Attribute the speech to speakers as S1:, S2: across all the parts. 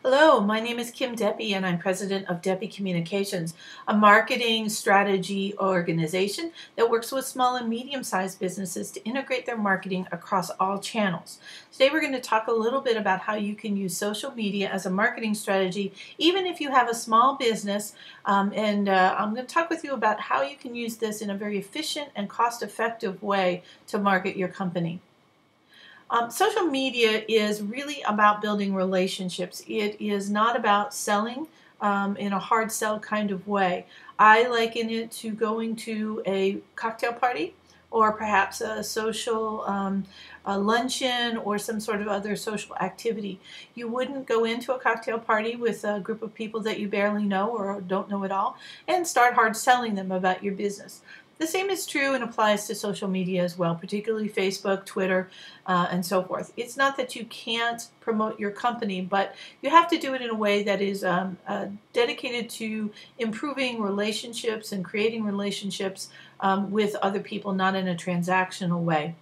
S1: Hello, my name is Kim Deppie and I'm president of Deppie Communications, a marketing strategy organization that works with small and medium-sized businesses to integrate their marketing across all channels. Today we're going to talk a little bit about how you can use social media as a marketing strategy even if you have a small business, I'm going to talk with you about how you can use this in a very efficient and cost-effective way to market your company. Social media is really about building relationships. It is not about selling in a hard sell kind of way. I liken it to going to a cocktail party or perhaps a social a luncheon or some sort of other social activity. You wouldn't go into a cocktail party with a group of people that you barely know or don't know at all and start hard selling them about your business. The same is true and applies to social media as well, particularly Facebook, Twitter, and so forth. It's not that you can't promote your company, but you have to do it in a way that is dedicated to improving relationships and creating relationships with other people, not in a transactional way.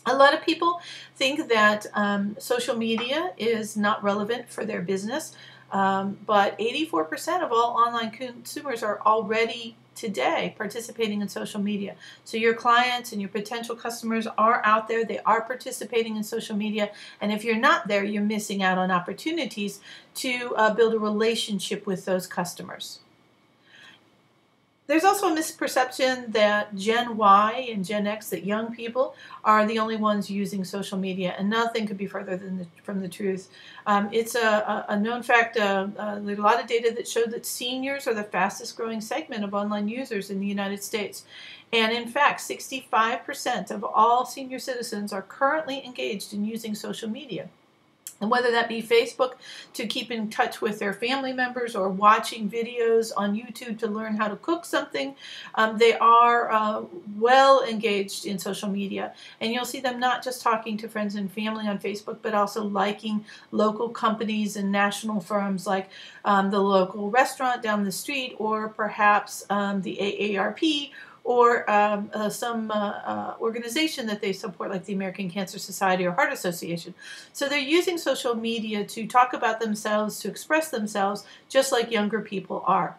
S1: A lot of people think that social media is not relevant for their business, but 84% of all online consumers are already today participating in social media. So your clients and your potential customers are out there, they are participating in social media, and if you're not there, you're missing out on opportunities to build a relationship with those customers. There's also a misperception that Gen Y and Gen X, that young people are the only ones using social media, and nothing could be further from the truth. It's a known fact. There's a lot of data that show that seniors are the fastest growing segment of online users in the United States. And in fact, 65% of all senior citizens are currently engaged in using social media. And whether that be Facebook to keep in touch with their family members or watching videos on YouTube to learn how to cook something, they are well engaged in social media. And you'll see them not just talking to friends and family on Facebook, but also liking local companies and national firms like the local restaurant down the street, or perhaps the AARP, or some organization that they support, like the American Cancer Society or Heart Association. So they're using social media to talk about themselves, to express themselves, just like younger people are.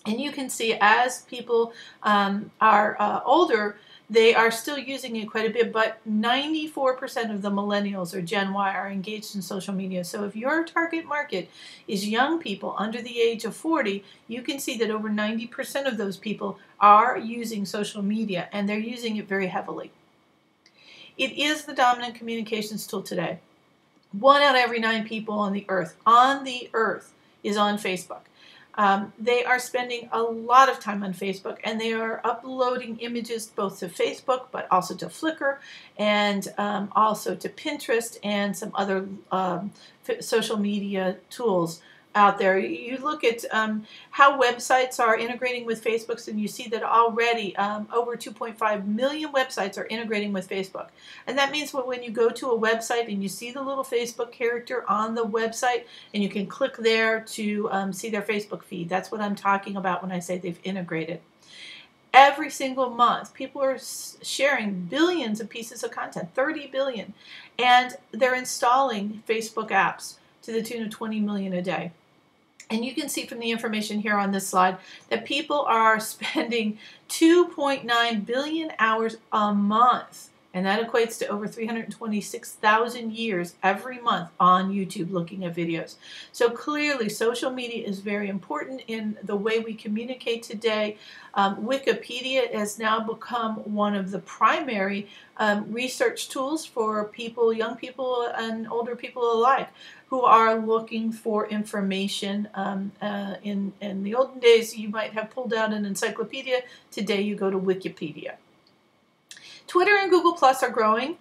S1: And you can see as people are older, they are still using it quite a bit, but 94% of the millennials or Gen Y are engaged in social media. So if your target market is young people under the age of 40, you can see that over 90% of those people are using social media, and they're using it very heavily. It is the dominant communications tool today. 1 out of every 9 people on the earth is on Facebook. They are spending a lot of time on Facebook, and they are uploading images both to Facebook, but also to Flickr, and also to Pinterest and some other social media tools out there. You look at how websites are integrating with Facebook, and you see that already over 2.5 million websites are integrating with Facebook. And that means when you go to a website and you see the little Facebook character on the website, and you can click there to see their Facebook feed. That's what I'm talking about when I say they've integrated. Every single month, people are sharing billions of pieces of content, 30 billion, and they're installing Facebook apps to the tune of 20 million a day. And you can see from the information here on this slide that people are spending 2.9 billion hours a month, and that equates to over 326,000 years every month on YouTube looking at videos. So clearly, social media is very important in the way we communicate today. Wikipedia has now become one of the primary research tools for people, young people and older people alike, who are looking for information. In the olden days, you might have pulled out an encyclopedia. Today, you go to Wikipedia. Twitter and Google Plus are growing.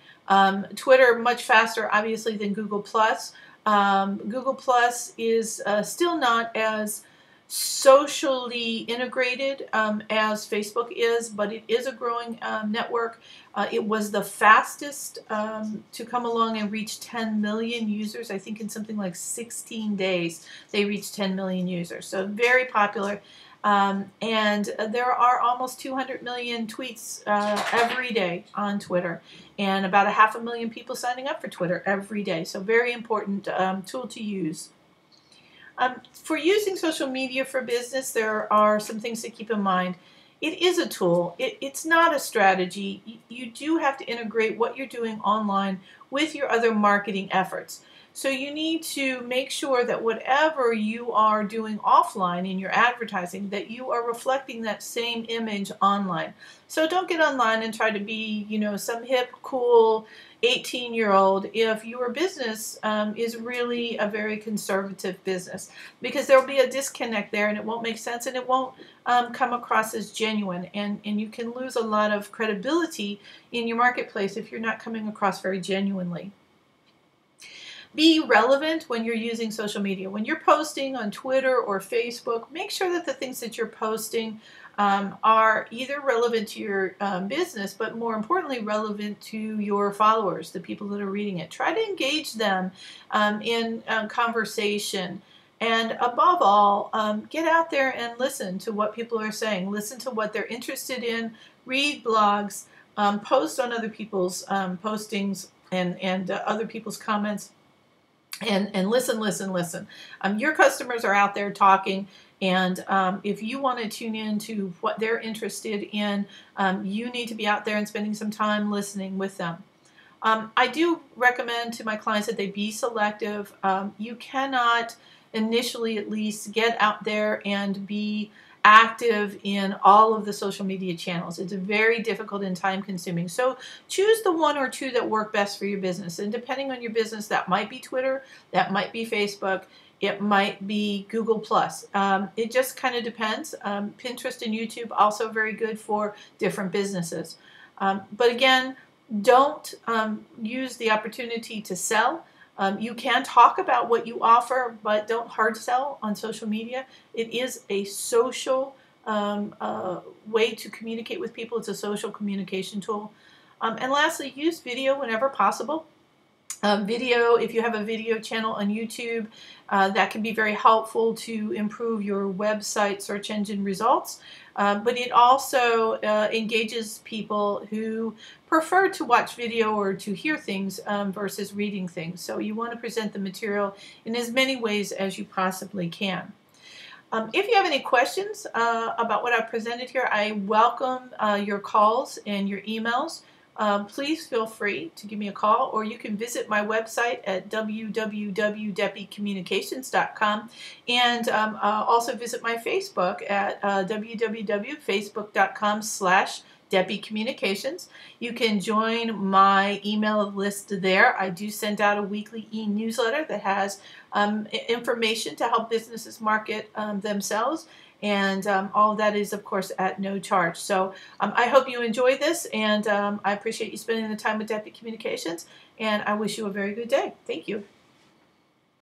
S1: Twitter much faster, obviously, than Google Plus. Google Plus is still not as socially integrated as Facebook is, but it is a growing network. It was the fastest to come along and reach 10 million users. I think in something like 16 days they reached 10 million users. So very popular. And there are almost 200 million tweets every day on Twitter, and about 500,000 people signing up for Twitter every day. So very important tool to use. For using social media for business, there are some things to keep in mind. It is a tool. It's not a strategy. You do have to integrate what you're doing online with your other marketing efforts. So you need to make sure that whatever you are doing offline in your advertising, that you are reflecting that same image online. So don't get online and try to be, some hip, cool 18-year-old if your business is really a very conservative business, because there'll be a disconnect there and it won't make sense and it won't come across as genuine, and you can lose a lot of credibility in your marketplace if you're not coming across very genuinely. Be relevant when you're using social media. When you're posting on Twitter or Facebook, make sure that the things that you're posting are either relevant to your business, but more importantly, relevant to your followers, the people that are reading it. Try to engage them in conversation. And above all, get out there and listen to what people are saying. Listen to what they're interested in. Read blogs. Post on other people's postings and other people's comments. And listen. Your customers are out there talking, and if you want to tune in to what they're interested in, you need to be out there and spending some time listening with them. I do recommend to my clients that they be selective. You cannot initially, at least, get out there and be active in all of the social media channels. It's very difficult and time consuming. So choose the one or two that work best for your business. And depending on your business, that might be Twitter, that might be Facebook, it might be Google+. It just kind of depends. Pinterest and YouTube also very good for different businesses. But again, don't use the opportunity to sell. You can talk about what you offer, but don't hard sell on social media. It is a social way to communicate with people. It's a social communication tool. And lastly, use video whenever possible. Video, if you have a video channel on YouTube, that can be very helpful to improve your website search engine results. But it also engages people who prefer to watch video or to hear things versus reading things. So you want to present the material in as many ways as you possibly can. If you have any questions about what I've presented here, I welcome your calls and your emails. Please feel free to give me a call, or you can visit my website at www.deppicommunications.com, and also visit my Facebook at www.facebook.com/DeppyCommunications. You can join my email list there. I do send out a weekly e-newsletter that has information to help businesses market themselves. And all of that is, of course, at no charge. So I hope you enjoy this, and I appreciate you spending the time with Deppy Communications, and I wish you a very good day. Thank you.